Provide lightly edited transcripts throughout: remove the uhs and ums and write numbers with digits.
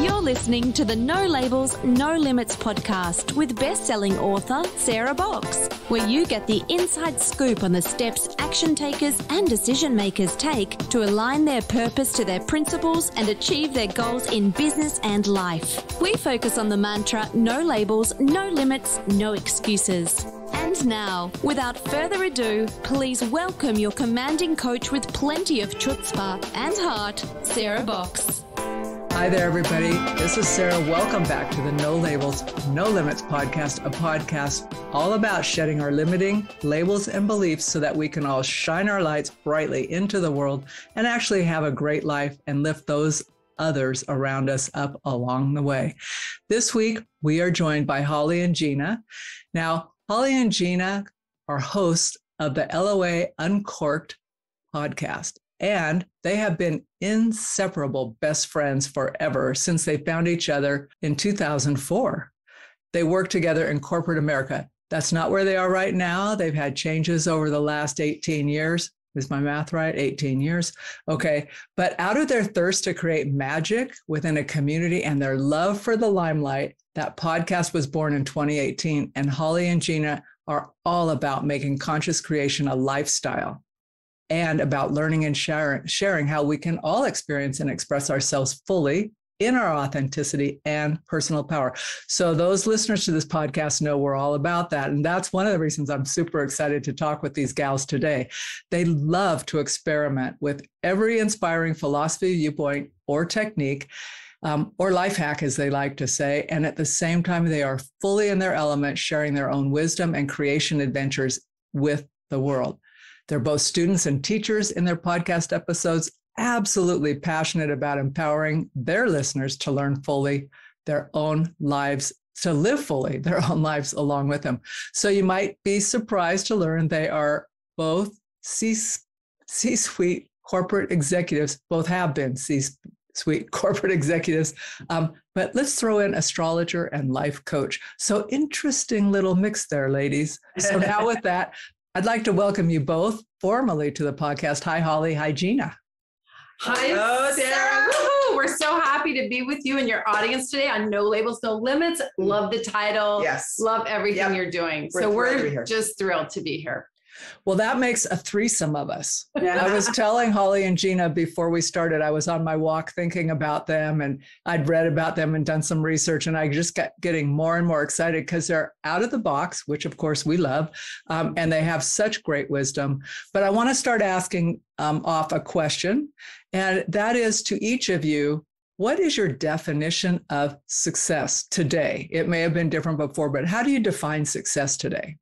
You're listening to the No Labels, No Limits podcast with best-selling author Sarah Box, where you get the inside scoop on the steps action takers and decision makers take to align their purpose to their principles and achieve their goals in business and life. We focus on the mantra, no labels, no limits, no excuses. And now, without further ado, please welcome your commanding coach with plenty of chutzpah and heart, Sarah Box. Hi there, everybody. This is Sarah. Welcome back to the No Labels, No Limits podcast, a podcast all about shedding our limiting labels and beliefs so that we can all shine our lights brightly into the world and actually have a great life and lift those others around us up along the way. This week, we are joined by Holli and Jeanna. Now, Holli and Jeanna are hosts of the LOA Uncorked Podcast. And they have been inseparable best friends forever since they found each other in 2004. They work together in corporate America. That's not where they are right now. They've had changes over the last 18 years. Is my math right? 18 years. Okay. But out of their thirst to create magic within a community and their love for the limelight, that podcast was born in 2018. And Holli and Jeanna are all about making conscious creation a lifestyle, and about learning and sharing how we can all experience and express ourselves fully in our authenticity and personal power. So those listeners to this podcast know we're all about that. And that's one of the reasons I'm super excited to talk with these gals today. They love to experiment with every inspiring philosophy, viewpoint, or technique, or life hack, as they like to say. And at the same time, they are fully in their element, sharing their own wisdom and creation adventures with the world. They're both students and teachers in their podcast episodes, absolutely passionate about empowering their listeners to learn fully their own lives, to live fully their own lives along with them. So you might be surprised to learn they are both C-suite corporate executives, both have been C-suite corporate executives. But let's throw in astrologer and life coach. So interesting little mix there, ladies. So now with that, I'd like to welcome you both formally to the podcast. Hi, Holli. Hi, Jeanna. Hi, Sarah. Woo-hoo. We're so happy to be with you and your audience today on No Labels, No Limits. Love the title. Yes. Love everything you're doing. We're just thrilled to be here. Well, that makes a threesome of us. Yeah. I was telling Holli and Jeanna before we started, I was on my walk thinking about them, and I'd read about them and done some research, and I just got getting more and more excited because they're out of the box, which of course we love, and they have such great wisdom. But I want to start asking off a question, and that is to each of you, what is your definition of success today? It may have been different before, but how do you define success today?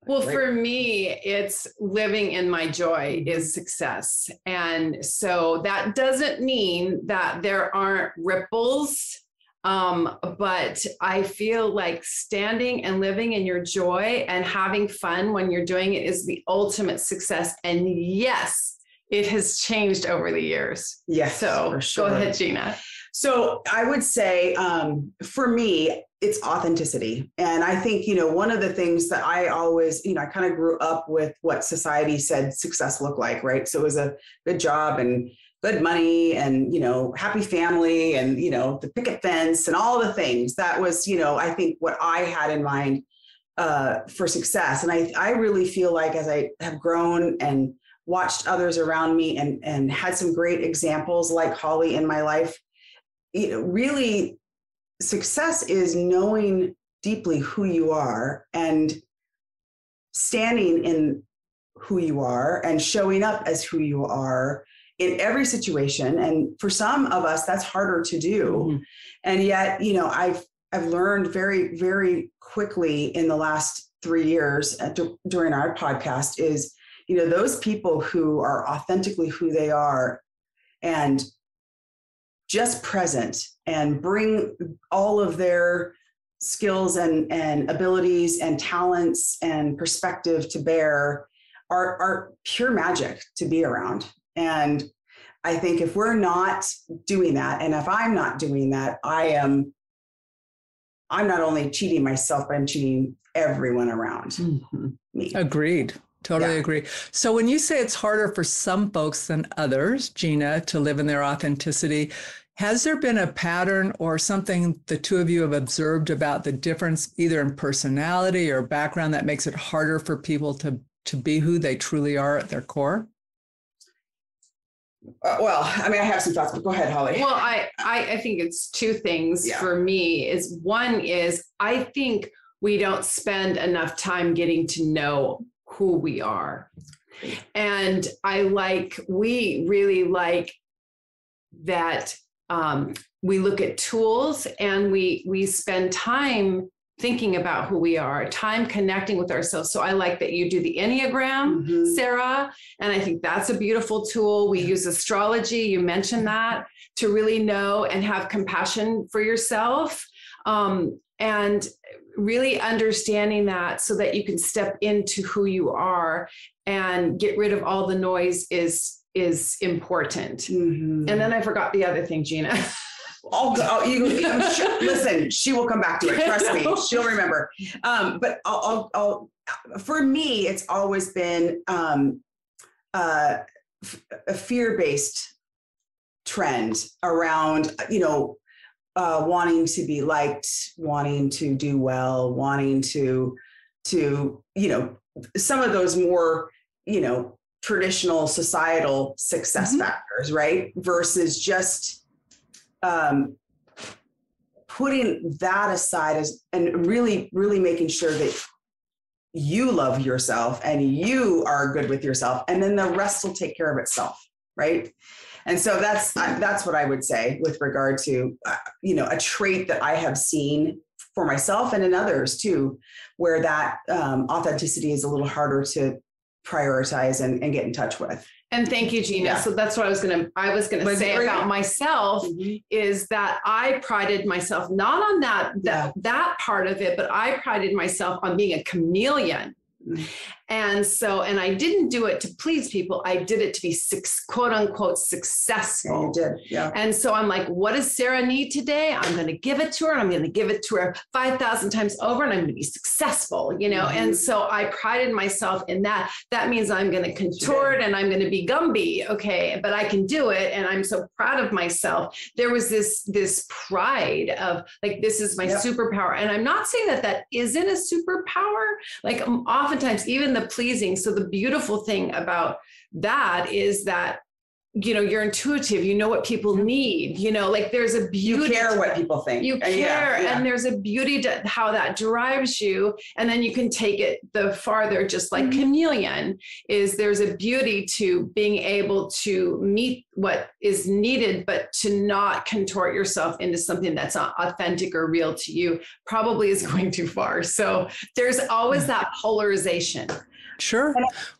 Well, for me, it's living in my joy is success. And so that doesn't mean that there aren't ripples, but I feel like standing and living in your joy and having fun when you're doing it is the ultimate success. And yes, it has changed over the years. Yes, so for sure. Go ahead, Jeanna. So I would say, for me, it's authenticity. And I think, one of the things that I always, I kind of grew up with what society said success looked like, right? So it was a good job and good money and, happy family and, the picket fence and all the things. That was, I think what I had in mind for success. And I really feel like as I have grown and watched others around me and had some great examples like Holli in my life, really success is knowing deeply who you are and standing in who you are and showing up as who you are in every situation. And for some of us, that's harder to do. Mm-hmm. And yet, I've learned very, very quickly in the last 3 years during our podcast is, those people who are authentically who they are and just present and bring all of their skills and abilities and talents and perspective to bear are pure magic to be around. And I think if we're not doing that, and if I'm not doing that, I'm not only cheating myself, but I'm cheating everyone around me. Agreed. Totally agree. So when you say it's harder for some folks than others, Jeanna, to live in their authenticity, Has there been a pattern or something the two of you have observed about the difference either in personality or background that makes it harder for people to be who they truly are at their core? Well, I mean, I have some thoughts, but go ahead, Holli. Well, I think it's two things for me. Is one is I think we don't spend enough time getting to know who we are. And we really like that we look at tools and we spend time thinking about who we are, time connecting with ourselves. So I like that you do the Enneagram, Sarah, and I think that's a beautiful tool. We use astrology, you mentioned that, to really know and have compassion for yourself. And really understanding that so that you can step into who you are and get rid of all the noise is important. And then I forgot the other thing, Jeanna. Listen, she will come back to it. Trust me, she'll remember. But I'll for me, it's always been a fear-based trend around, wanting to be liked, wanting to do well, wanting to some of those more, traditional societal success factors, right? Versus just putting that aside and really, really making sure that you love yourself and you are good with yourself, and then the rest will take care of itself, right? And so that's what I would say with regard to, a trait that I have seen for myself and in others too, where that authenticity is a little harder to prioritize and get in touch with. And thank you, Jeanna. So that's what I was going to say about myself is that I prided myself not on that part of it, but I prided myself on being a chameleon. And I didn't do it to please people. I did it to be quote unquote successful. Yeah, you did. Yeah. And so I'm like, what does Sarah need today? I'm going to give it to her. And I'm going to give it to her 5,000 times over, and I'm going to be successful, And so I prided myself in that. That means I'm going to contort and I'm going to be Gumby. Okay. But I can do it. And I'm so proud of myself. There was this pride of like, this is my superpower. And I'm not saying that isn't a superpower. Like oftentimes, even the pleasing. So the beautiful thing about that is that, you're intuitive, what people need, like there's a beauty. You care what people think. You care. And there's a beauty to how that drives you. And then you can take it the farther, just like chameleon there's a beauty to being able to meet what is needed, but to not contort yourself into something that's not authentic or real to you probably is going too far. So there's always that polarization. Sure.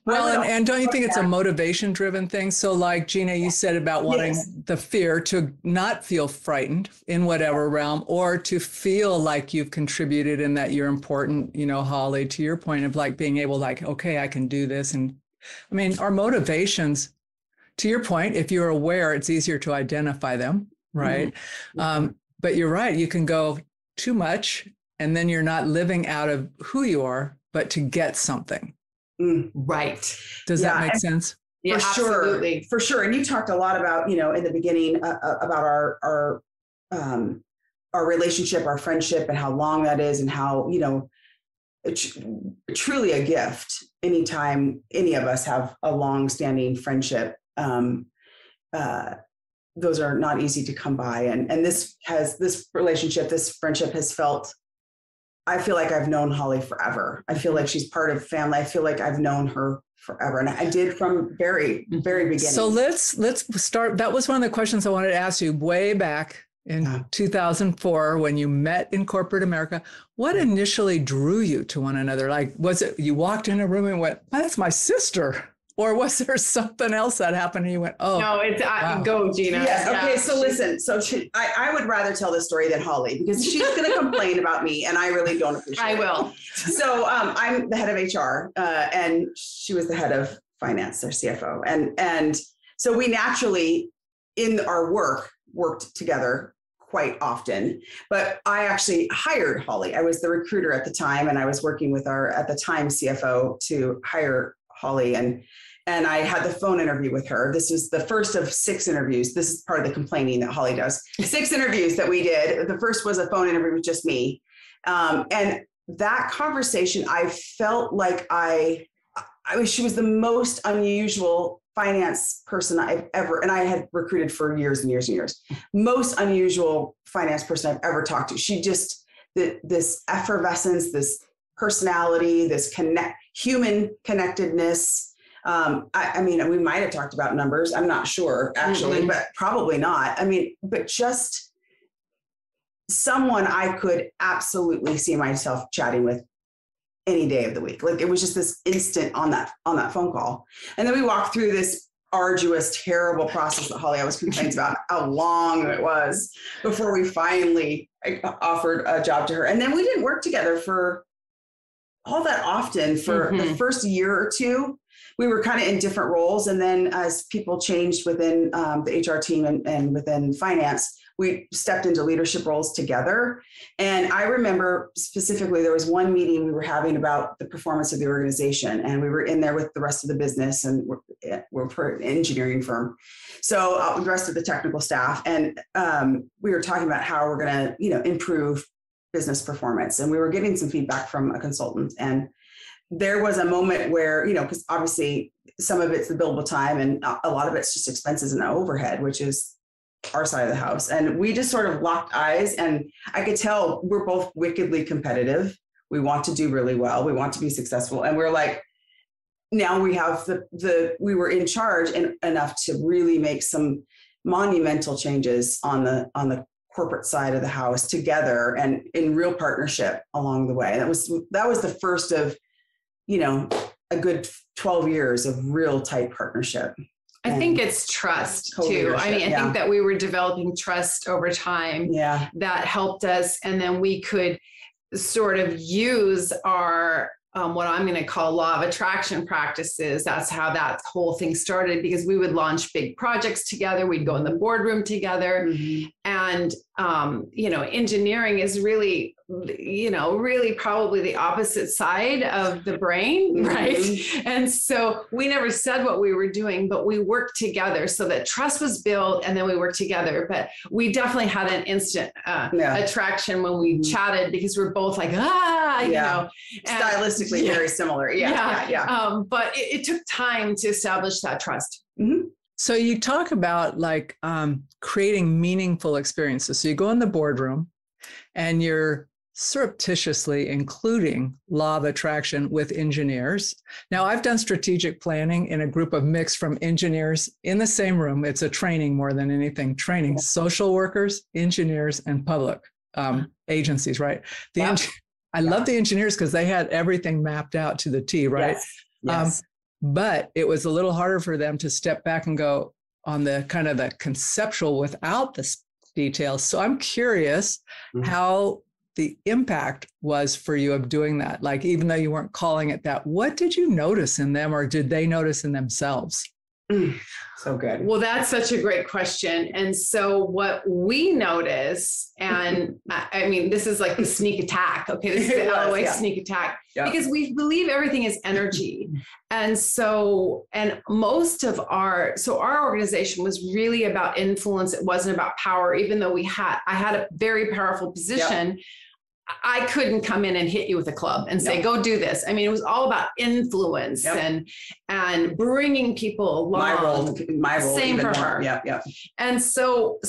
Well, and don't you think it's a motivation driven thing? So like Jeanna, you said about wanting the fear to not feel frightened in whatever realm, or to feel like you've contributed and that you're important, Holli, to your point of like being able okay, I can do this. And I mean, our motivations, to your point, if you're aware, it's easier to identify them, right? But you're right. You can go too much and then you're not living out of who you are, but to get something. Right. Does that make sense? Yeah, absolutely. For sure. And you talked a lot about, in the beginning about our relationship, our friendship, and how long that is, and how, it's truly a gift anytime any of us have a long-standing friendship. Those are not easy to come by. And this relationship, this friendship has felt, I feel like I've known Holli forever. I feel like she's part of family. I feel like I've known her forever. And I did from very, very beginning. So let's start. That was one of the questions I wanted to ask you way back in 2004 when you met in corporate America. What initially drew you to one another? Like, was it you walked in a room and went, oh, that's my sister? Or was there something else that happened and you went, oh. No, it's wow. Go, Jeanna. Yes. Okay. So listen, I would rather tell this story than Holli because she's going to complain about me and I really don't appreciate it. I will. So I'm the head of HR and she was the head of finance, their CFO. And so we naturally in our worked together quite often, but I actually hired Holli. I was the recruiter at the time and I was working with our, at the time, CFO to hire Holli. And I had the phone interview with her. This was the first of 6 interviews. This is part of the complaining that Holli does. 6 interviews that we did. The first was a phone interview with just me. And that conversation, I felt like she was the most unusual finance person I've ever, and I had recruited for years and years and years, most unusual finance person I've ever talked to. She just, this effervescence, this personality, this human connectedness. I mean, we might have talked about numbers. I'm not sure actually, but probably not. I mean, but just someone I could absolutely see myself chatting with any day of the week. Like it was just this instant on that phone call. And then we walked through this arduous, terrible process that Holli always complains about how long it was before we finally offered a job to her. And then we didn't work together for all that often for the first year or two. We were kind of in different roles. And then as people changed within the HR team and within finance, we stepped into leadership roles together. And I remember specifically, there was one meeting we were having about the performance of the organization. And we were in there with the rest of the business, and we're for an engineering firm. So the rest of the technical staff. And we were talking about how we're going to, improve business performance. And we were getting some feedback from a consultant. And there was a moment where, because obviously some of it's the billable time and a lot of it's just expenses and overhead, which is our side of the house. And we just sort of locked eyes, and I could tell we're both wickedly competitive. We want to do really well. We want to be successful. And we're like, now we have we were in charge enough to really make some monumental changes on the corporate side of the house together and in real partnership along the way. That was the first of, a good 12 years of real tight partnership. I think it's trust too. I mean, I think that we were developing trust over time that helped us. And then we could sort of use our, what I'm going to call law of attraction practices. That's how that whole thing started, because we would launch big projects together. We'd go in the boardroom together. And, engineering is really, really probably the opposite side of the brain, right? And so we never said what we were doing, but we worked together so that trust was built, and then we worked together. But we definitely had an instant attraction when we chatted, because we're both like, stylistically very similar. But it took time to establish that trust. So you talk about creating meaningful experiences. So you go in the boardroom and you're surreptitiously including law of attraction with engineers. Now, I've done strategic planning in a group of mix from engineers in the same room. It's a training more than anything, training social workers, engineers, and public agencies, right? I love the engineers because they had everything mapped out to the T, right? Yes. But it was a little harder for them to step back and go on the kind of the conceptual without the details. So I'm curious how the impact was for you of doing that. Like, even though you weren't calling it that, what did you notice in them, or did they notice in themselves? So good. Well, that's such a great question. And so what we notice, and I mean, this is like the sneak attack. Okay. This is the LOA sneak attack, because we believe everything is energy. And so, most of our organization was really about influence. It wasn't about power, even though I had a very powerful position. I couldn't come in and hit you with a club and say, go do this. I mean, it was all about influence and bringing people along. My role. Same for her. And so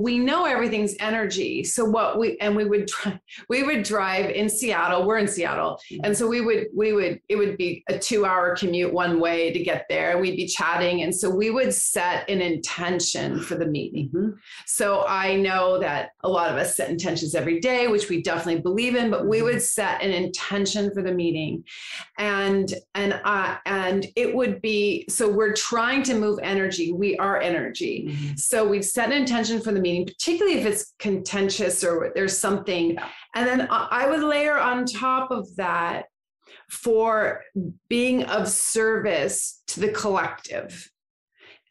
we know everything's energy. So we would drive in Seattle. We're in Seattle. And so it would be a 2-hour commute one way to get there. We'd be chatting. And so we would set an intention for the meeting. So I know that a lot of us set intentions every day, which we definitely believe in, but we would set an intention for the meeting. And it would be, so we're trying to move energy. We are energy. So we've set an intention for the meeting, particularly if it's contentious or there's something. And then I would layer on top of that for being of service to the collective.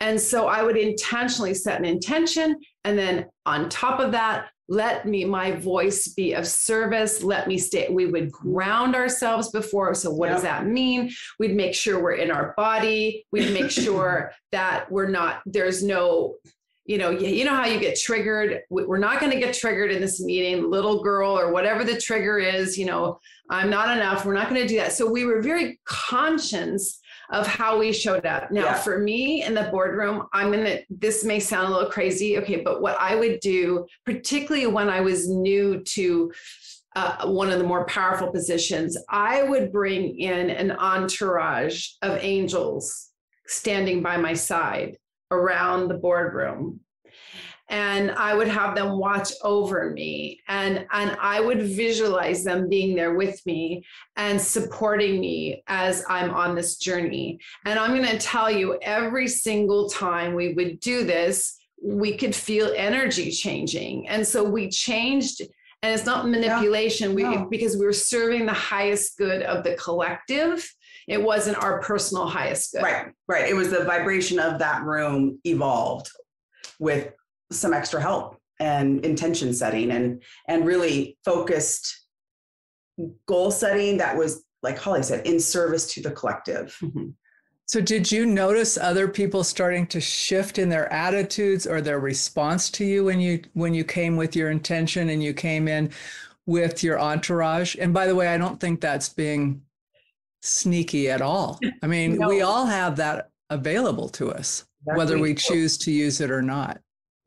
And so I would intentionally set an intention And then on top of that, my voice be of service. We would ground ourselves before. So what does that mean? We'd make sure we're in our body. We'd make sure that there's no, you know how you get triggered. We're not going to get triggered in this meeting, little girl, or whatever the trigger is, I'm not enough. We're not going to do that. So we were very conscious of how we showed up. Now, for me in the boardroom, this may sound a little crazy, okay, but what I would do, particularly when I was new to one of the more powerful positions, I would bring in an entourage of angels standing by my side around the boardroom. And I would have them watch over me, and I would visualize them being there with me and supporting me as I'm on this journey. And I'm going to tell you, every single time we would do this, we could feel energy changing. And so we changed, and it's not manipulation, because we were serving the highest good of the collective. It wasn't our personal highest good. Right. It was the vibration of that room evolved with some extra help and intention setting and really focused goal setting that was, like Holli said, in service to the collective. Mm-hmm. So did you notice other people starting to shift in their attitudes or their response to you when you came with your intention and you came in with your entourage? And by the way, I don't think that's being sneaky at all. I mean, we all have that available to us, whether we choose to use it or not.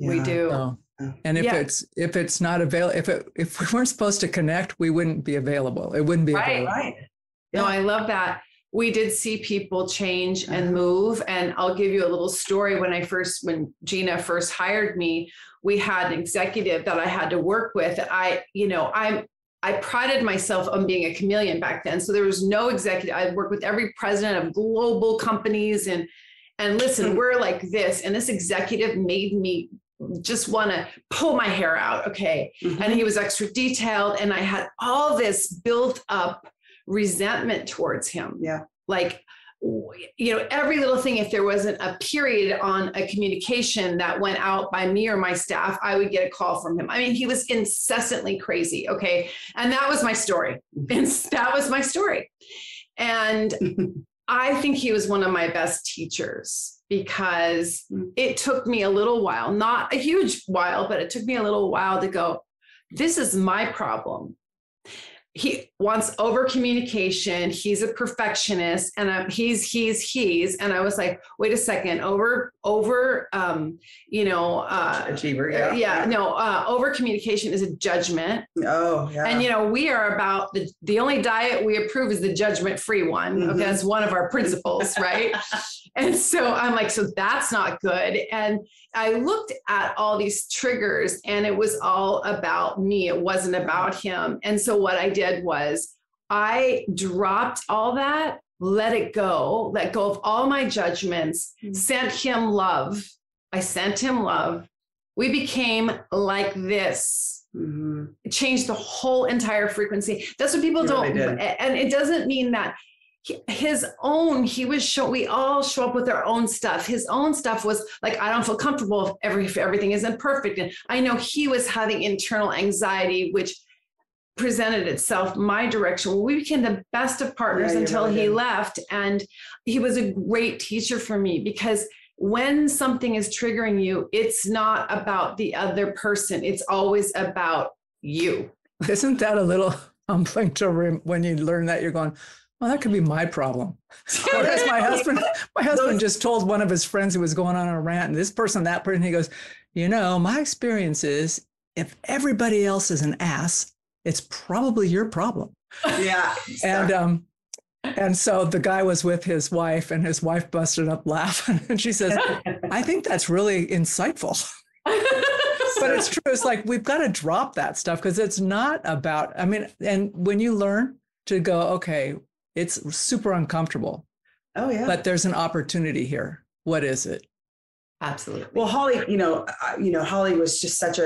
We do. So, and if it's not available, if we weren't supposed to connect, we wouldn't be available. It wouldn't be available. Right. No, I love that. We did see people change and move. And I'll give you a little story. When Jeanna first hired me, we had an executive that I had to work with. I prided myself on being a chameleon back then. So there was no executive. I worked with every president of global companies and listen, we're like this. And this executive made me just want to pull my hair out. Okay. Mm-hmm. And he was extra detailed. And I had all this built up resentment towards him. Yeah. Like, every little thing, if there wasn't a period on a communication that went out by me or my staff, I would get a call from him. I mean, he was incessantly crazy. Okay. And that was my story. And I think he was one of my best teachers, because it took me a little while, not a huge while, but it took me a little while to go, this is my problem. He wants over communication. He's a perfectionist, and he's, and I was like, wait a second, over achiever. Over communication is a judgment. Oh, yeah. And, we are about the only diet we approve is the judgment-free one. Mm-hmm. Okay. That's one of our principles. Right. And so I'm like, so that's not good. And I looked at all these triggers, and it was all about me. It wasn't about him. And so what I did was I dropped all that, let go of all my judgments, sent him love. I sent him love. We became like this. Mm-hmm. It changed the whole entire frequency. That's what people don't. And it doesn't mean that we all show up with our own stuff. His own stuff was like, I don't feel comfortable if everything isn't perfect. And I know he was having internal anxiety, which presented itself my direction. Well, we became the best of partners until he left. And he was a great teacher for me, because when something is triggering you, it's not about the other person. It's always about you. Isn't that a little humbling when you learn that? You're going, well, that could be my problem. Whereas my husband just told one of his friends who was going on a rant, and this person, that person, he goes, my experience is if everybody else is an ass, it's probably your problem. Yeah. And so the guy was with his wife, and his wife busted up laughing. And she says, I think that's really insightful. But it's true. It's like, we've got to drop that stuff, because it's not about, and when you learn to go, okay, it's super uncomfortable. Oh, yeah. But there's an opportunity here. What is it? Absolutely. Well, Holli, Holli was just such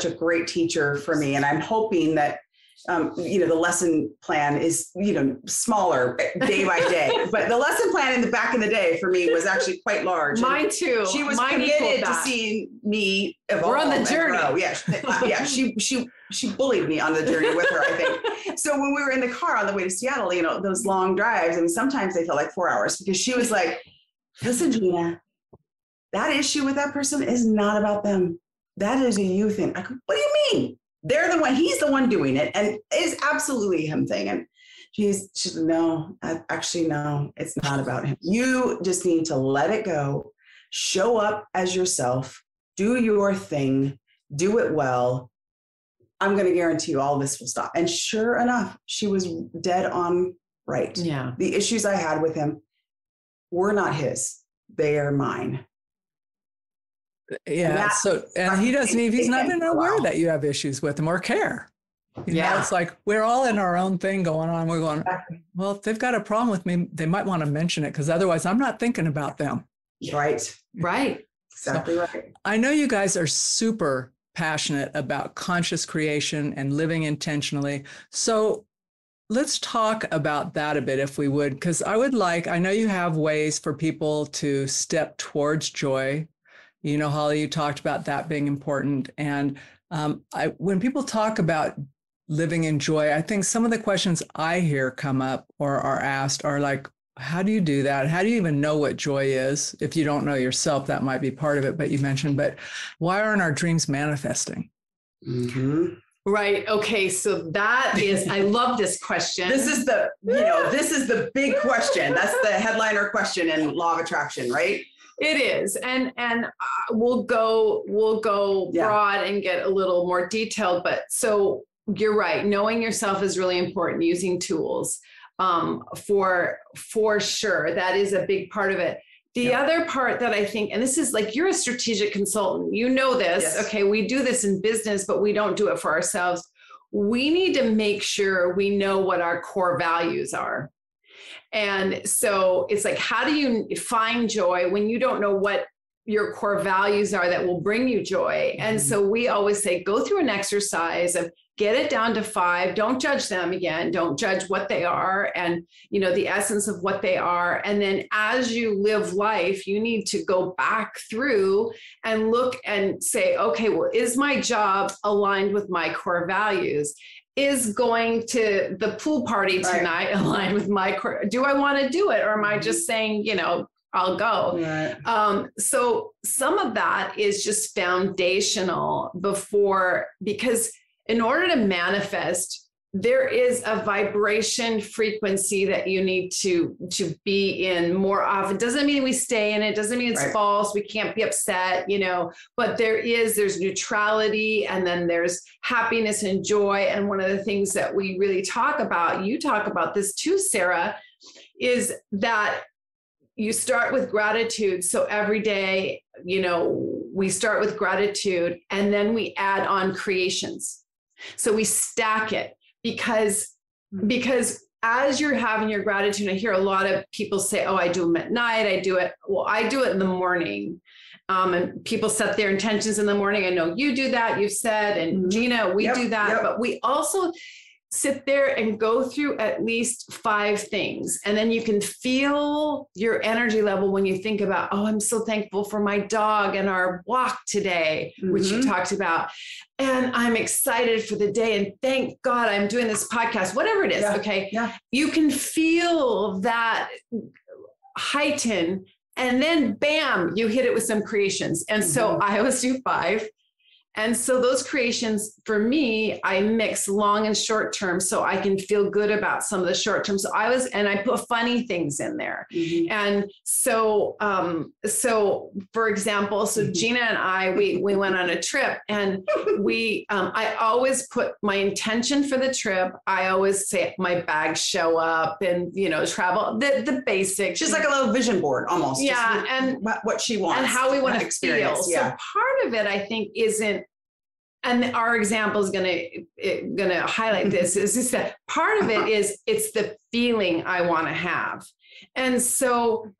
a great teacher for me. And I'm hoping that the lesson plan is, smaller day by day, but the lesson plan back in the day for me was actually quite large. Mine too. She was committed to seeing me evolve. We're on the journey. Yeah. She bullied me on the journey with her, I think. So when we were in the car on the way to Seattle, those long drives, and sometimes they felt like 4 hours, because she was like, listen, Jeanna, that issue with that person is not about them. That is a you thing. I go, what do you mean? They're the one, he's the one doing it. And it's absolutely him thing. And she's no, actually, no, it's not about him. You just need to let it go, show up as yourself, do your thing, do it well. I'm going to guarantee you all this will stop. And sure enough, she was dead on right. Yeah. The issues I had with him were not his, they are mine. Yeah. And he doesn't even, he's not even aware that you have issues with him or care. It's like, we're all in our own thing going on. We're going, well, if they've got a problem with me, they might want to mention it, because otherwise I'm not thinking about them. Right. Exactly right. I know you guys are super passionate about conscious creation and living intentionally. So let's talk about that a bit, if we would, because I know you have ways for people to step towards joy. Holli, you talked about that being important. And when people talk about living in joy, I think some of the questions I hear come up or are asked are like, how do you do that? How do you even know what joy is? If you don't know yourself, that might be part of it, but you mentioned, but why aren't our dreams manifesting? Mm-hmm. Right. Okay. So that is, I love this question. This is the big question. That's the headliner question in Law of Attraction, right? It is. And we'll go broad and get a little more detailed, but so you're right. Knowing yourself is really important, using tools. For sure. That is a big part of it. The other part that I think, and this is like, you're a strategic consultant, this, yes. Okay, we do this in business, but we don't do it for ourselves. We need to make sure we know what our core values are. And so it's like, how do you find joy when you don't know what your core values are that will bring you joy? Mm-hmm. And so we always say, go through an exercise of get it down to 5. Don't judge them again. Don't judge what they are and, the essence of what they are. And then as you live life, you need to go back through and look and say, okay, well, is my job aligned with my core values? Is going to the pool party tonight aligned with my core? Do I want to do it? Or am I just saying, I'll go. Right. So some of that is just foundational because in order to manifest, there is a vibration frequency that you need to be in more often. Doesn't mean we stay in it. Doesn't mean it's false. We can't be upset, but there's neutrality, and then there's happiness and joy. And one of the things that we really talk about, you talk about this too, Sarah, is that you start with gratitude. So every day, we start with gratitude, and then we add on creations. So we stack it because as you're having your gratitude, I hear a lot of people say, oh, I do them at night. I do it in the morning. And people set their intentions in the morning. I know you do that. You've said, and Jeanna, we do that, but we also sit there and go through at least 5 things. And then you can feel your energy level when you think about, oh, I'm so thankful for my dog and our walk today, which you talked about. And I'm excited for the day. And thank God I'm doing this podcast, whatever it is. Yeah. Okay. Yeah. You can feel that heighten, and then bam, you hit it with some creations. And so I always do 5. And so those creations, for me, I mix long and short term so I can feel good about some of the short term. So I put funny things in there. Mm-hmm. And so for example, Jeanna and I, we went on a trip, and I always put my intention for the trip. I always say my bags show up and, travel, the basics. Just like a little vision board almost. Yeah. And what she wants. And how we want to feel. Yeah. So part of it, I think, isn't, and our example is going to highlight this, is just that part of it is it's the feeling I want to have. And so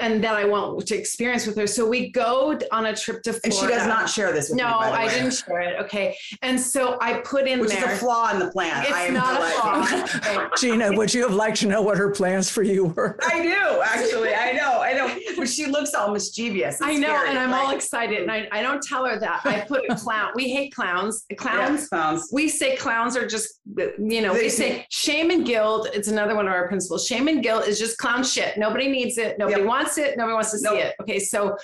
and that I want to experience with her. So we go on a trip to Florida. And she does not share this with me, by the way. I didn't share it. Okay. And so I put in Which is a flaw in the plan. It's not a flaw. Okay. Gina, would you have liked to know what her plans for you were? I do, actually. I know. But she looks all mischievous. I know. Scary, and I'm all excited. And I don't tell her that. I put a clown. We hate clowns. Clowns. Yeah, clowns. We say clowns are just, we say shame and guilt. It's another one of our principles. Shame and guilt is just clown shit. Nobody needs it. Nobody wants it. Nobody wants to see it. Okay. So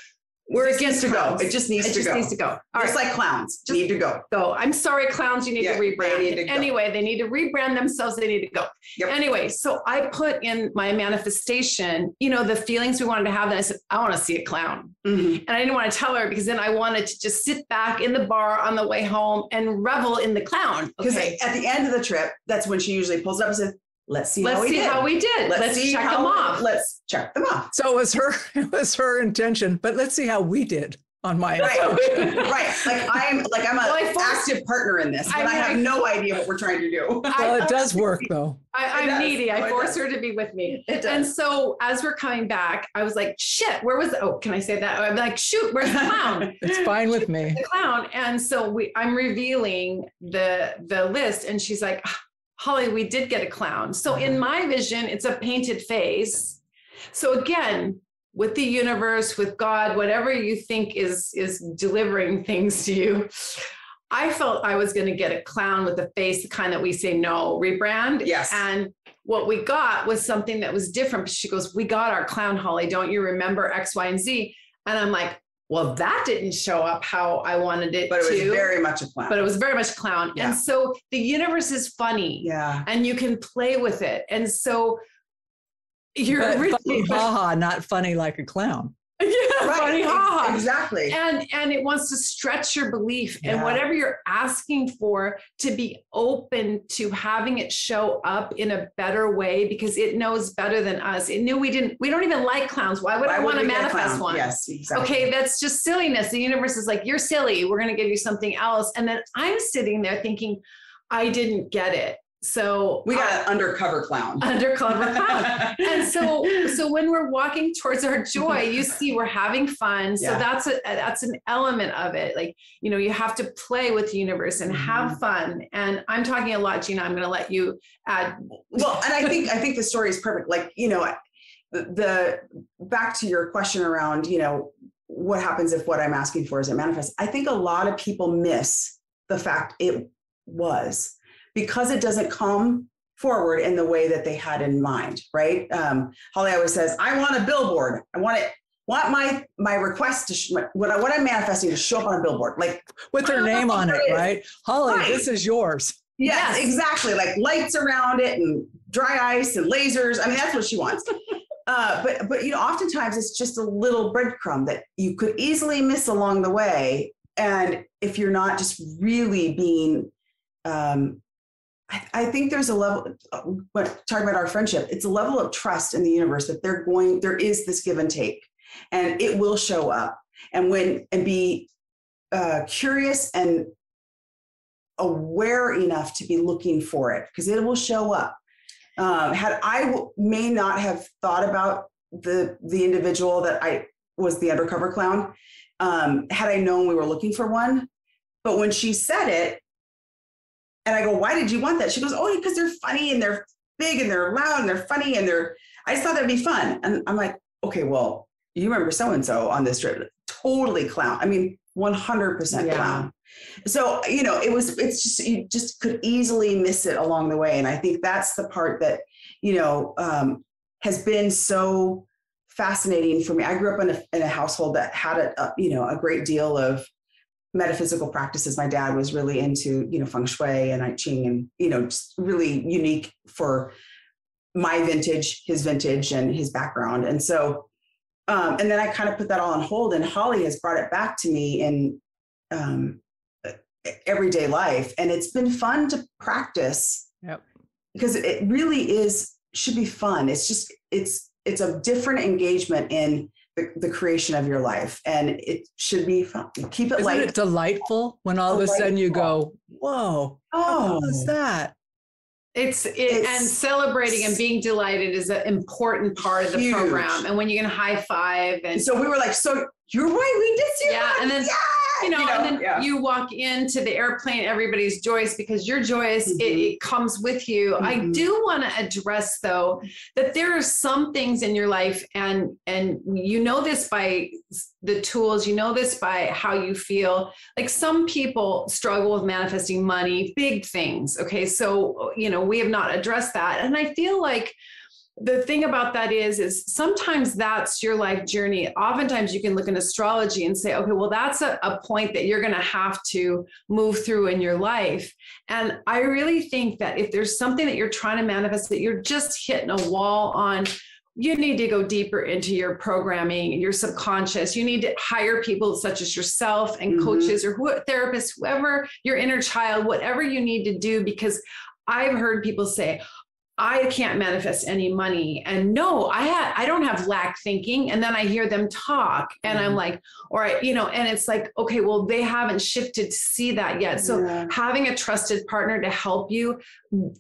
we're against clowns. It just needs to go. All just like clowns need to go. I'm sorry, clowns, you need to rebrand. They need to go. Anyway, they need to rebrand themselves. They need to go. Yep. Anyway, so I put in my manifestation, the feelings we wanted to have. And I said, I want to see a clown. Mm-hmm. And I didn't want to tell her because then I wanted to just sit back in the bar on the way home and revel in the clown. Because at the end of the trip, that's when she usually pulls it up and says, let's see how we did. Let's check them off. Let's check them off. So it was her intention, but let's see how we did on my end. Right. I'm an active partner in this, but I have no idea what we're trying to do. Well, it does work though. I'm needy. I force her to be with me. And so as we're coming back, I was like, shit, where was can I say that? I'm like, shoot, where's the clown? It's fine with me. The clown. And so I'm revealing the list and she's like, Holli, we did get a clown. So in my vision, it's a painted face. So again, with the universe, with God, whatever you think is delivering things to you, I felt I was going to get a clown with a face, the kind that we say, no, rebrand. Yes. And what we got was something that was different. She goes, we got our clown, Holli. Don't you remember X, Y, and Z? And I'm like, well, that didn't show up how I wanted it to. But it was very much a clown. Yeah. And so the universe is funny. Yeah. And you can play with it. And so you're funny, haha, not funny like a clown. Yeah, right. Funny, haha. Exactly. And it wants to stretch your belief and whatever you're asking for, to be open to having it show up in a better way, because it knows better than us. It knew we don't even like clowns. Why would I want to manifest one? Yes, exactly. Okay, that's just silliness. The universe is like, you're silly. We're going to give you something else. And then I'm sitting there thinking, I didn't get it. So we got an undercover clown. And so when we're walking towards our joy, you see we're having fun. So that's an element of it. Like, you have to play with the universe and have fun. And I'm talking a lot, Jeanna. I'm going to let you add. Well, and I think the story is perfect. Like, the back to your question around, what happens if what I'm asking for is it manifests? I think a lot of people miss the fact it was, because it doesn't come forward in the way that they had in mind, right? Holli always says, I want a billboard. I want my request to what I'm manifesting to show up on a billboard, like with her name on it, right? Holli, This is yours. Yes, exactly. Like lights around it and dry ice and lasers. I mean, that's what she wants. But oftentimes it's just a little breadcrumb that you could easily miss along the way. And if you're not just really being, I think there's a level, talking about our friendship, it's a level of trust in the universe that there is this give and take, and it will show up. And be curious and aware enough to be looking for it, because it will show up. May not have thought about the individual that I was the undercover clown, had I known we were looking for one. But when she said it, and I go, why did you want that? She goes, oh, because they're funny and they're big and they're loud and they're funny and I just thought that'd be fun. And I'm like, okay, well, you remember so-and-so on this trip, totally clown. I mean, 100% clown. So, it's just, you just could easily miss it along the way. And I think that's the part that, has been so fascinating for me. I grew up in a household that had a great deal of metaphysical practices. My dad was really into, feng shui and I Ching, and, just really unique for my vintage, his vintage and his background. And so, and then I kind of put that all on hold, and Holli has brought it back to me in everyday life. And it's been fun to practice. Yep. Because it really should be fun. It's just, it's a different engagement in the creation of your life, and it should be fun. Keep it light. Isn't it delightful when all of a sudden you go, whoa, what was that? And celebrating and being delighted is an important part of the program. And when you can high five. And so we were like, so you're right, we did see that. And then, and then you walk into the airplane, everybody's joyous because you're joyous. It comes with you. I do want to address though, that there are some things in your life and you know this by the tools, you know this by how you feel. Like some people struggle with manifesting money, big things. Okay. So, we have not addressed that. And I feel like the thing about that is sometimes that's your life journey. Oftentimes you can look in astrology and say, okay, well, that's a point that you're going to have to move through in your life. And I really think that if there's something that you're trying to manifest that you're just hitting a wall on, you need to go deeper into your programming, your subconscious. You need to hire people such as yourself and coaches or therapists, whoever, your inner child, whatever you need to do, because I've heard people say, I can't manifest any money. And no, I don't have lack thinking. And then I hear them talk and I'm like, all right, and it's like, okay, well, they haven't shifted to see that yet. So having a trusted partner to help you,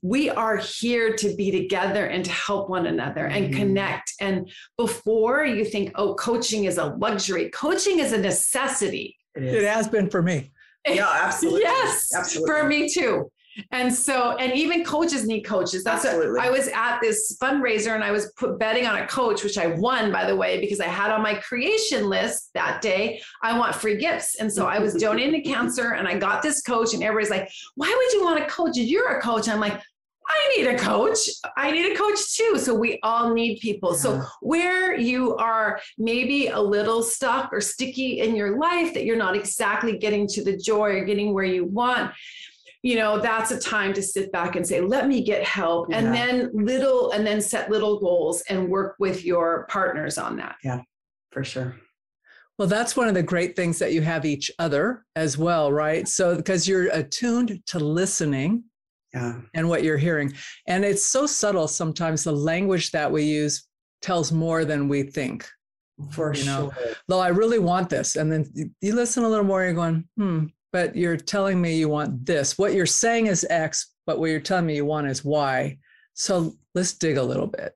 we are here to be together and to help one another and connect. And before you think, oh, coaching is a luxury, coaching is a necessity. It has been for me. Yeah, absolutely. Yes, absolutely. For me too. And so, and even coaches need coaches. That's what I was at this fundraiser and I was betting on a coach, which I won, by the way, because I had on my creation list that day, I want free gifts. And so I was donating to cancer and I got this coach and everybody's like, why would you want a coach? You're a coach. I'm like, I need a coach. I need a coach too. So we all need people. Yeah. So where you are maybe a little stuck or sticky in your life that you're not exactly getting to the joy or getting where you want, that's a time to sit back and say, let me get help. Yeah. And then set little goals and work with your partners on that. Yeah, for sure. Well, that's one of the great things that you have each other as well, right? So because you're attuned to listening and what you're hearing. And it's so subtle. Sometimes the language that we use tells more than we think. For sure. Though I really want this. And then you listen a little more, you're going, but you're telling me you want this. What you're saying is X, but what you're telling me you want is Y. So let's dig a little bit,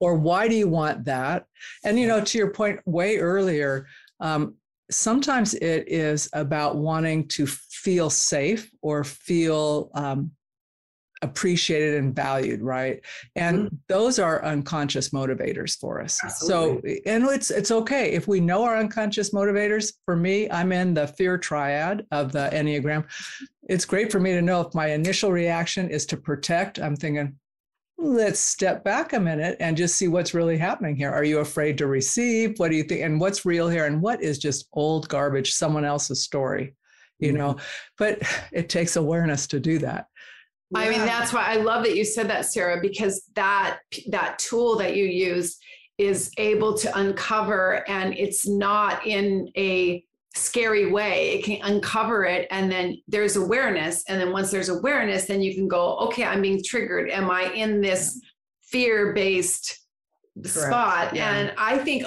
or why do you want that? And, to your point way earlier, sometimes it is about wanting to feel safe or feel appreciated and valued, right? And those are unconscious motivators for us. Absolutely. So, and it's okay if we know our unconscious motivators. For me, I'm in the fear triad of the Enneagram. It's great for me to know if my initial reaction is to protect, I'm thinking, let's step back a minute and just see what's really happening here. Are you afraid to receive? What do you think? And what's real here? And what is just old garbage, someone else's story, but it takes awareness to do that. Yeah. I mean, that's why I love that you said that, Sarah, because that tool that you use is able to uncover, and it's not in a scary way. It can uncover it. And then there's awareness. And then once there's awareness, then you can go, okay, I'm being triggered. Am I in this fear-based spot? Yeah. And I think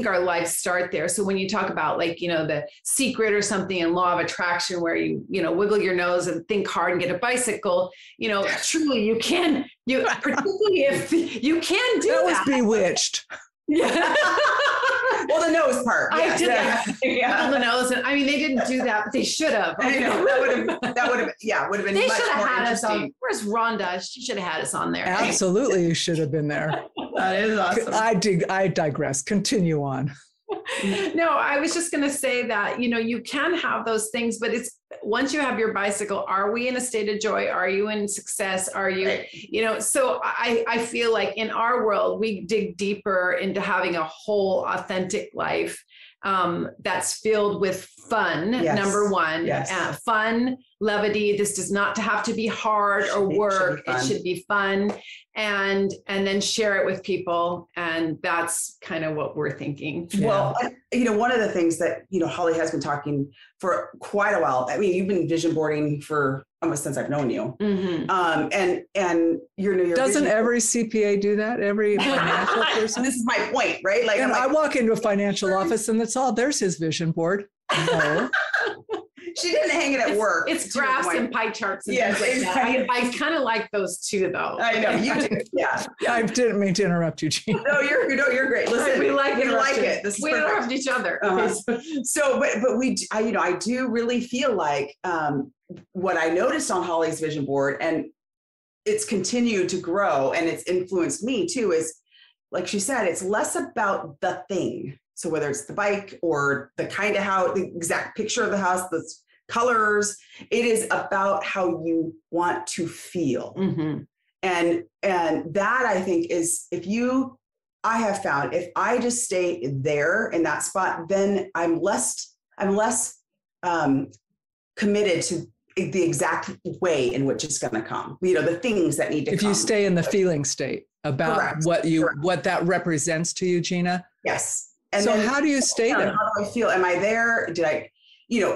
our lives start there. So when you talk about the secret or something in law of attraction, where you wiggle your nose and think hard and get a bicycle, truly you can, particularly if you can do that. That was Bewitched. Yeah. Well, the nose part. I did that. The nose. And I mean, they didn't do that, but they should have. Okay. That would have been they much should have more had interesting. us on. Where's Rhonda? She should have had us on there. Absolutely. You should have been there. That is awesome. I digress. Continue on. No, I was just going to say that, you can have those things, but it's once you have your bicycle, are we in a state of joy? Are you in success? Are you, so I feel like in our world, we dig deeper into having a whole authentic life that's filled with fun. Yes. Number one, fun, levity. This does not have to be hard or work. It should be fun. And then share it with people. And that's kind of what we're thinking. Well, one of the things that, Holli has been talking for quite a while. I mean, you've been vision boarding for almost since I've known you. Mm-hmm. And your doesn't every CPA do that? Every financial person? This is my point, right? I walk into a financial office and that's all, there's his vision board. No. She didn't hang it at work. It's graphs and pie charts. And yes, exactly. I kind of like those too, though. I know you do. Yeah. I didn't mean to interrupt you, Jeanna. No, you're great. Listen, we like it. This is we perfect. interrupt each other. So, but I do really feel like what I noticed on Holli's vision board, and it's continued to grow, and it's influenced me too, is like she said, it's less about the thing. So whether it's the bike or the kind of house, the exact picture of the house, the colors, it is about how you want to feel. Mm-hmm. And that I think is, I have found if I just stay there in that spot, then I'm less committed to the exact way in which it's going to come, the things that need to come. If you stay in the feeling state about Correct. what that represents to you, Jeanna. Yes. And so then, how do you stay there? How do I feel? Am I there? Did I,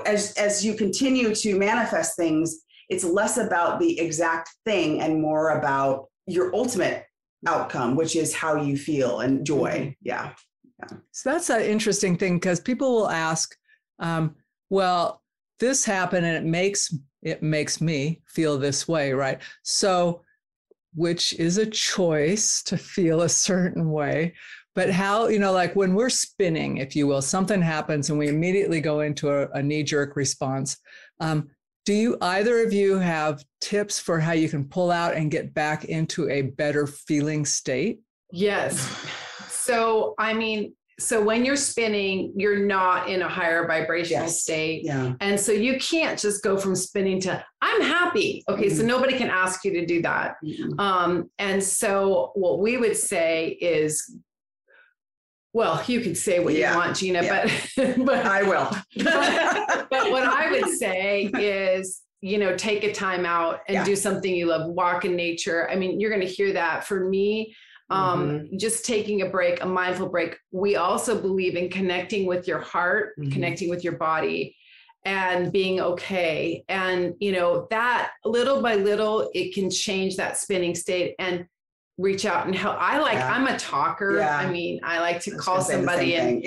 as you continue to manifest things, it's less about the exact thing and more about your ultimate outcome, which is how you feel and joy. Yeah. So that's an interesting thing, because people will ask, well, this happened and it makes me feel this way, right? So, which is a choice to feel a certain way. But how, like when we're spinning, if you will, something happens and we immediately go into a knee-jerk response. Do you either of you have tips for how you can pull out and get back into a better feeling state? Yes. So, so when you're spinning, you're not in a higher vibrational state. Yeah. And so you can't just go from spinning to, I'm happy. Okay. Mm-hmm. So nobody can ask you to do that. Mm-hmm. And so what we would say is, well, you can say what you want, Jeanna, but I will. But what I would say is, take a time out and do something you love, walk in nature. You're going to hear that. For me, just taking a break, a mindful break. We also believe in connecting with your heart, connecting with your body, and being okay. And, that little by little, it can change that spinning state and reach out and help. I'm a talker. Yeah. I like to call somebody and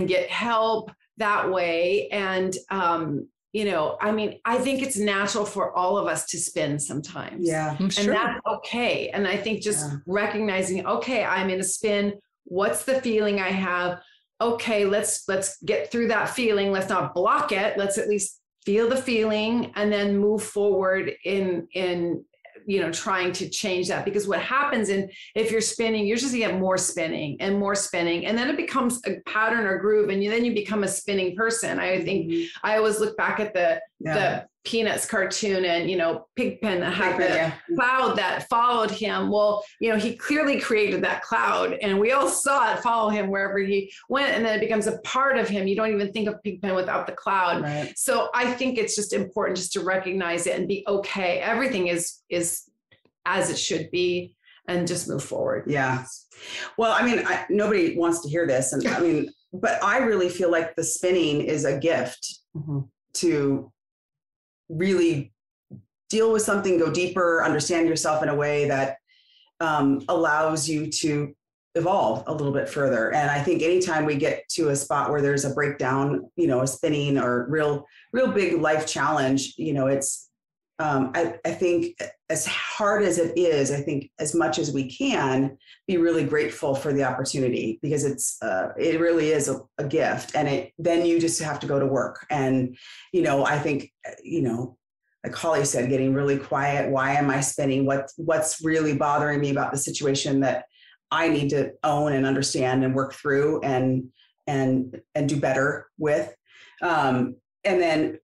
get help that way. And, I think it's natural for all of us to spin sometimes. Yeah. And that's okay. And I think just recognizing, okay, I'm in a spin. What's the feeling I have? Okay, let's get through that feeling. Let's not block it. Let's at least feel the feeling and then move forward in trying to change that. Because what happens if you're spinning, you're just gonna get more spinning, and then it becomes a pattern or groove, and then you become a spinning person. I think I always look back at the Peanuts cartoon, and Pigpen had the cloud that followed him. Well, he clearly created that cloud, and we all saw it follow him wherever he went, and then it becomes a part of him. You don't even think of Pigpen without the cloud. Right. So I think it's just important just to recognize it and be okay. Everything is as it should be, and just move forward. Yeah. Well, nobody wants to hear this, and but I really feel like the spinning is a gift to really deal with something, go deeper, understand yourself in a way that allows you to evolve a little bit further. And I think anytime we get to a spot where there's a breakdown, a spinning or real big life challenge, it's, I think as hard as it is, I think as much as we can be really grateful for the opportunity, because it really is a gift, and then you just have to go to work. And, I think, like Holli said, getting really quiet. Why am I spinning? What's really bothering me about the situation that I need to own and understand and work through and do better with. And then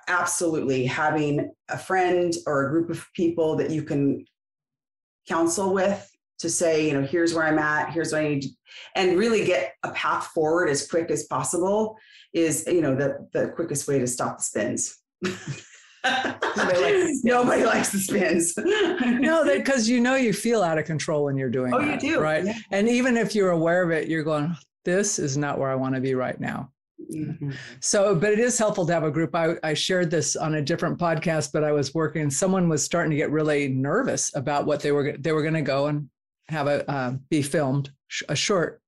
absolutely having a friend or a group of people that you can counsel with to say, here's where I'm at, here's what I need to, and really get a path forward as quick as possible is, the quickest way to stop the spins. Nobody likes the spins. No, because you feel out of control when you're doing that. You do. Right. Yeah. And even if you're aware of it, you're going, this is not where I want to be right now. Mm-hmm. So, but it is helpful to have a group. I shared this on a different podcast, but I was working, someone was starting to get really nervous about what they were going to go and have be filmed, a short.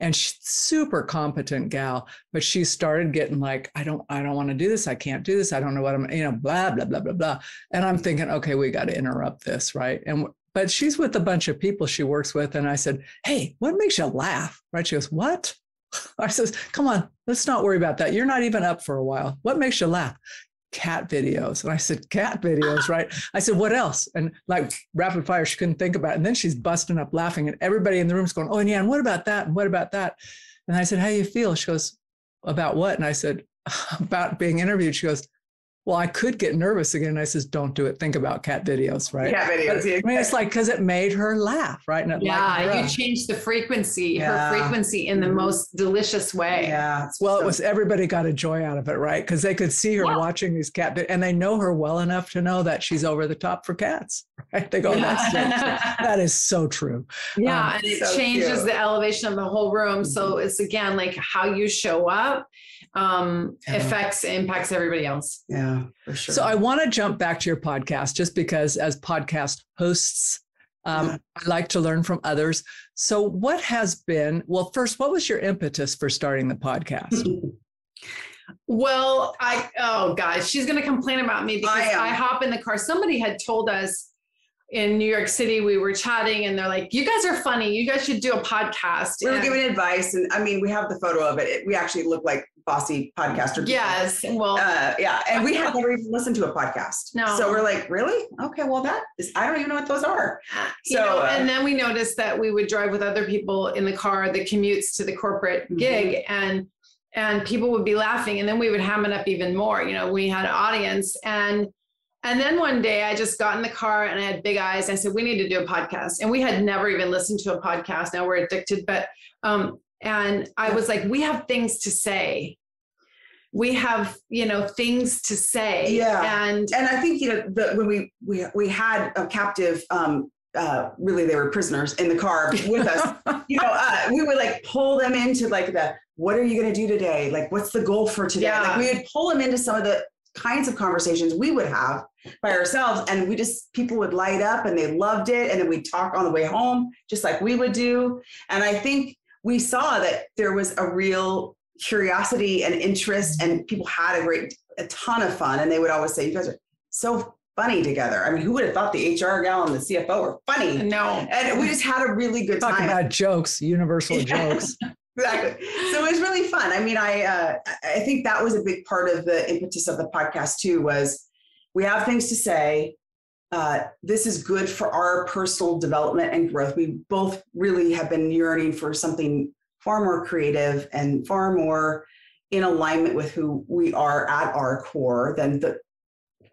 And she's super competent gal, but she started getting like, I don't want to do this. I can't do this. I don't know what I'm, blah, blah, blah, blah, blah. And I'm thinking, okay, we got to interrupt this. Right. But she's with a bunch of people she works with. And I said, hey, what makes you laugh? Right. She goes, what? I says, come on, let's not worry about that. You're not even up for a while. What makes you laugh? Cat videos. And I said, cat videos, right? I said, what else? And like rapid fire, she couldn't think about it. And then she's busting up laughing and everybody in the room's going, oh, and yeah, and what about that? And what about that? And I said, how do you feel? She goes, about what? And I said, about being interviewed. She goes, well, I could get nervous again. And I says, don't do it. Think about cat videos, right? Cat videos. I mean, it's like, because it made her laugh, right? And you changed the frequency, her frequency in the most delicious way. Yeah. Well, it was, everybody got a joy out of it, right? Because they could see her watching these cat videos, and they know her well enough to know that she's over the top for cats, right? They go, that is so true. Yeah. And it changes the elevation of the whole room. So it's, again, like how you show up impacts everybody else. Yeah, for sure. So I want to jump back to your podcast, just because as podcast hosts, I like to learn from others. So what has been, well, first, what was your impetus for starting the podcast? Well, oh gosh, she's going to complain about me because I hop in the car. Somebody had told us in New York City, we were chatting and they're like, you guys are funny. You guys should do a podcast. We were giving advice. And I mean, we have the photo of it. We actually look like bossy podcaster. Yes. Well, and we had never even listened to a podcast. No. So we're like, really? Okay. Well, I don't even know what those are. So, and then we noticed that we would drive with other people in the car, the commutes to the corporate gig, and people would be laughing. And then we would ham it up even more. We had an audience, and then one day I just got in the car and I had big eyes. I said, we need to do a podcast. And we had never even listened to a podcast. Now we're addicted, but, and I was like, we have things to say. We have, things to say. Yeah. And I think, when we had a captive, really they were prisoners in the car with us, we would like pull them into like what are you going to do today? Like, what's the goal for today? Yeah. Like we would pull them into some of the kinds of conversations we would have by ourselves. And people would light up and they loved it. And then we'd talk on the way home, just like we would do. And I think we saw that there was a real curiosity and interest, and people had a ton of fun. And they would always say, you guys are so funny together. I mean, who would have thought the HR gal and the CFO were funny? No. And we just had a really good time. Talking about jokes, universal jokes. Exactly. So it was really fun. I mean, I think that was a big part of the impetus of the podcast too, was we have things to say. This is good for our personal development and growth. We both really have been yearning for something far more creative and far more in alignment with who we are at our core than the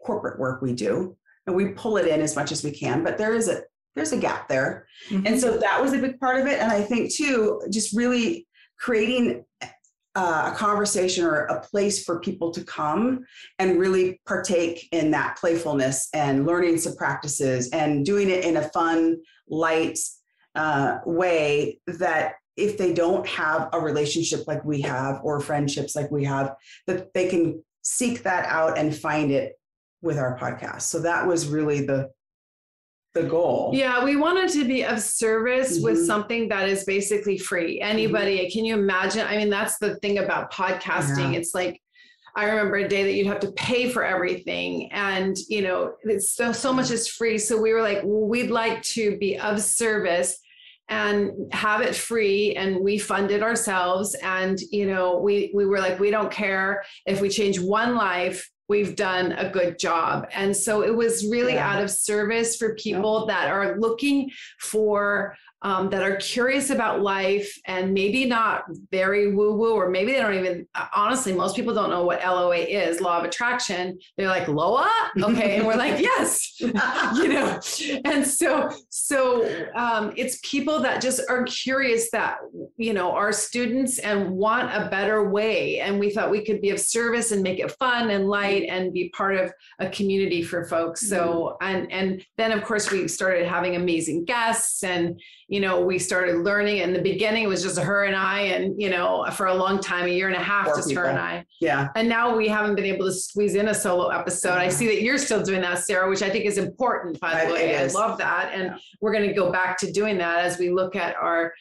corporate work we do. And we pull it in as much as we can, but there's a gap there. Mm-hmm. And so that was a big part of it. And I think too, just really creating a conversation or a place for people to come and really partake in that playfulness and learning some practices and doing it in a fun, light way, that if they don't have a relationship like we have or friendships like we have, that they can seek that out and find it with our podcast. So that was really the goal. Yeah, we wanted to be of service with something that is basically free. Anybody, can you imagine? I mean, that's the thing about podcasting. Yeah. It's like, I remember a day that you'd have to pay for everything, and it's so much is free. So we were like, well, we'd like to be of service and have it free, and we fund it ourselves. And we were like, we don't care if we change one life, we've done a good job. And so it was really out of service for people that are looking for, that are curious about life and maybe not very woo-woo, or maybe they don't even, honestly, most people don't know what LOA is, law of attraction. They're like, LOA? Okay. And we're like, yes, and so it's people that just are curious, that, are students and want a better way. And we thought we could be of service and make it fun and light and be part of a community for folks. So, and then of course we started having amazing guests, and, we started learning. In the beginning, it was just her and I, and, for a long time, 1.5 years, just her and I. Yeah. And now we haven't been able to squeeze in a solo episode. I see that you're still doing that, Sarah, which I think is important, by the way. I love that. And we're going to go back to doing that as we look at our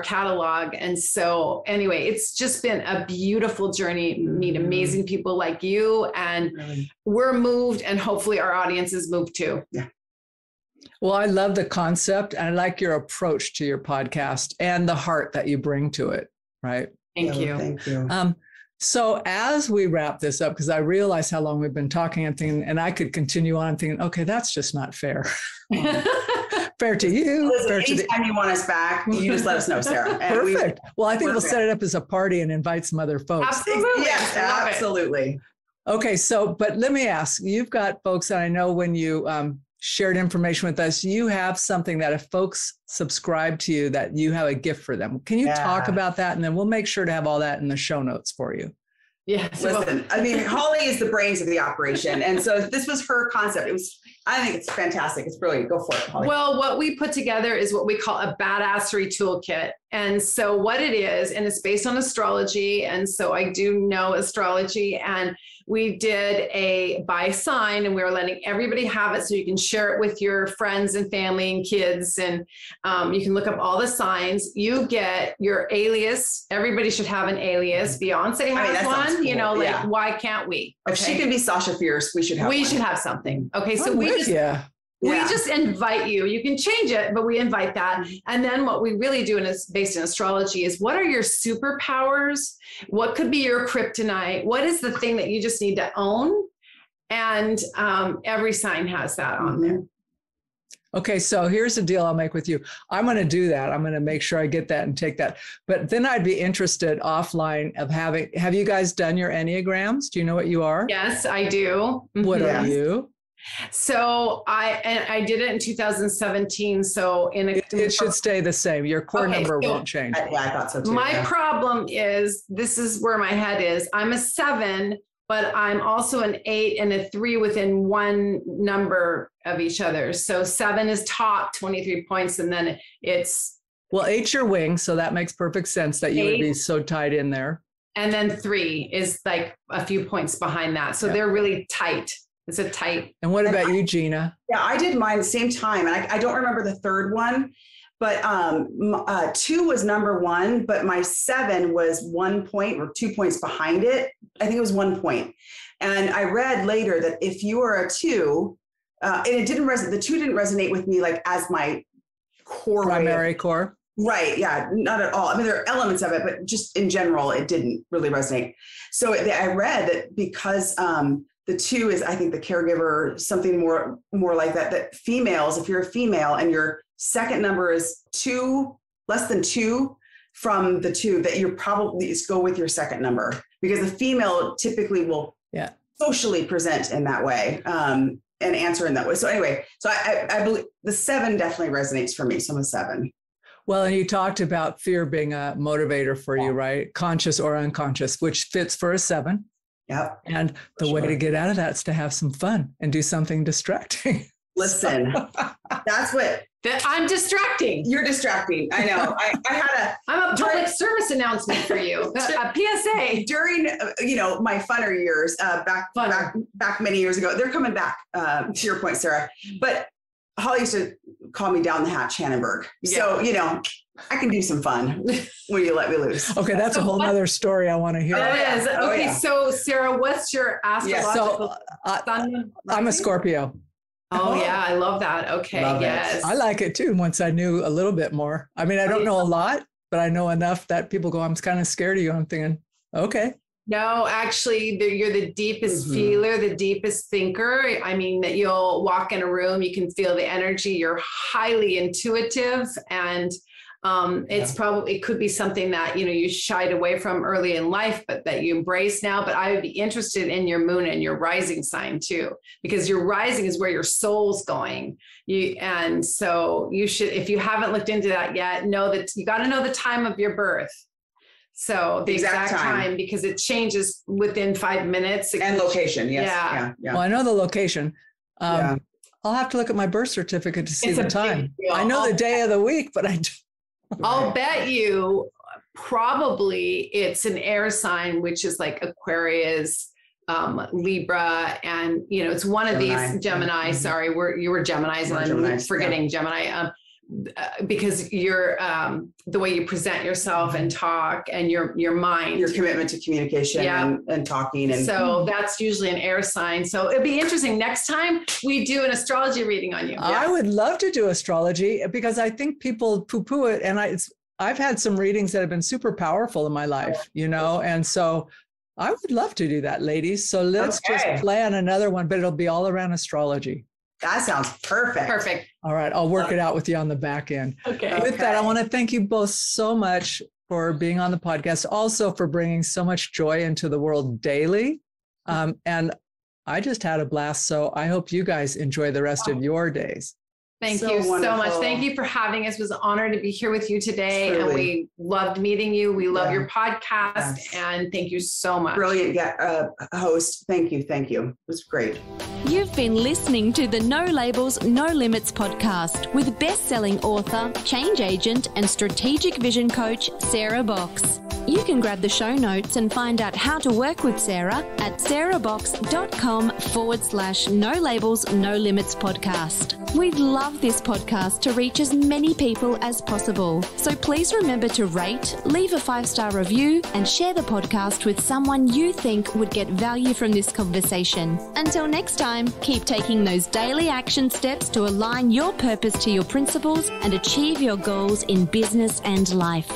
catalog. And so anyway, it's just been a beautiful journey, meet amazing people like you, and we're moved, and hopefully our audience is moved too. Yeah. Well, I love the concept, and I like your approach to your podcast and the heart that you bring to it. Right. Thank you. Thank you. So as we wrap this up, because I realize how long we've been talking, I'm thinking, and I could continue on thinking, okay, that's just not fair. Fair to you. Listen, fair to anytime you want us back, you just let us know, Sarah. And perfect. Well, I think we'll set it up as a party and invite some other folks. Absolutely. Yes, absolutely. Okay. So, but let me ask, you've got folks, and I know when you shared information with us, you have something that if folks subscribe to you, that you have a gift for them. Can you talk about that? And then we'll make sure to have all that in the show notes for you. Yes. Listen, I mean, Holli is the brains of the operation. And so this was her concept. I think it's fantastic. It's brilliant. Go for it, Holli. Well, what we put together is what we call a badassery toolkit. And so what it is, and it's based on astrology. And so I do know astrology, and we did a by sign, and we were letting everybody have it so you can share it with your friends and family and kids. And you can look up all the signs. You get your alias. Everybody should have an alias. Beyonce has one, cool. Why can't we? Okay. If she can be Sasha Fierce, we should have We one. should have something. Okay. So we just invite you. You can change it, but we invite that. And then what we really do, and it's based in astrology, is what are your superpowers? What could be your kryptonite? What is the thing that you just need to own? And every sign has that on there. Okay, so here's the deal I'll make with you. I'm going to do that. I'm going to make sure I get that and take that. But then I'd be interested offline of have you guys done your Enneagrams? Do you know what you are? Yes, I do. What are you? So I did it in 2017. So it should stay the same. Your core number won't change. I thought so too. My problem is, this is where my head is. I'm a 7, but I'm also an 8 and a 3 within one number of each other. So 7 is top, 23 points, and then it's. Well, 8's your wing, so that makes perfect sense that you would be so tied in there. And then 3 is like a few points behind that. So they're really tight. It's a tight. And what about you, Jeanna? Yeah, I did mine the same time. And I don't remember the third one, but 2 was number 1, but my 7 was 1 point or 2 points behind it. I think it was 1 point. And I read later that if you are a 2, and it didn't resonate, the 2 didn't resonate with me like as my core. Primary core. Right. Yeah. Not at all. I mean, there are elements of it, but just in general, it didn't really resonate. So I read that because the 2 is, I think, the caregiver, something more like that females, if you're a female and your second number is 2, less than 2 from the 2, that you're probably go with your second number, because the female typically will socially present in that way and answer in that way. So anyway, so I believe the 7 definitely resonates for me. So I'm a 7. Well, and you talked about fear being a motivator for you, right? Conscious or unconscious, which fits for a 7. Yep. And the way to get out of that is to have some fun and do something distracting. Listen, that's what. I'm distracting. You're distracting. I know. I'm a public service announcement for you. A PSA. During, my funner years, back many years ago, they're coming back, to your point, Sarah. But Holli used to call me down the hatch Hanenburg. So, I can do some fun when you let me loose. Okay, that's a whole other story I want to hear. It is. Okay, so Sarah, what's your astrological sun? I'm a Scorpio. Oh, yeah, I love that. Okay, yes. I like it too, once I knew a little bit more. I mean, I don't know a lot, but I know enough that people go, I'm kind of scared of you. I'm thinking, okay. No, actually, you're the deepest feeler, the deepest thinker. I mean, that you'll walk in a room, you can feel the energy. You're highly intuitive, and it could be something that, you shied away from early in life, but that you embrace now. But I would be interested in your moon and your rising sign too, because your rising is where your soul's going. And so you should, if you haven't looked into that yet, know that you got to know the time of your birth. So the exact time, because it changes within 5 minutes. And location. Yes. Yeah. Well, I know the location. I'll have to look at my birth certificate to see It's the a time. big deal. I know the day of the week, but I don't. I'll bet you probably it's an air sign, which is like Aquarius, Libra, and it's one of these Gemini. Sorry, you were Geminis, and I'm forgetting Gemini. Because you're the way you present yourself and talk, and your mind, your commitment to communication and talking, and so that's usually an air sign. So it'd be interesting next time we do an astrology reading on you. I would love to do astrology because I think people poo-poo it, and I've had some readings that have been super powerful in my life, and so I would love to do that, ladies. So let's just plan another one, but it'll be all around astrology. That sounds perfect. Perfect. All right. I'll work it out with you on the back end. Okay. With that, I want to thank you both so much for being on the podcast, also for bringing so much joy into the world daily. And I just had a blast. So I hope you guys enjoy the rest of your days. Thank you so much. Thank you for having us. It was an honor to be here with you today. Truly. And we loved meeting you. We love your podcast. And thank you so much. Brilliant host. Thank you. Thank you. It was great. You've been listening to the No Labels, No Limits podcast with best-selling author, change agent, and strategic vision coach, Sarah Box. You can grab the show notes and find out how to work with Sarah at sarahbox.com/No Labels, No Limits podcast. We'd love this podcast to reach as many people as possible. So please remember to rate, leave a 5-star review, and share the podcast with someone you think would get value from this conversation. Until next time, keep taking those daily action steps to align your purpose to your principles and achieve your goals in business and life.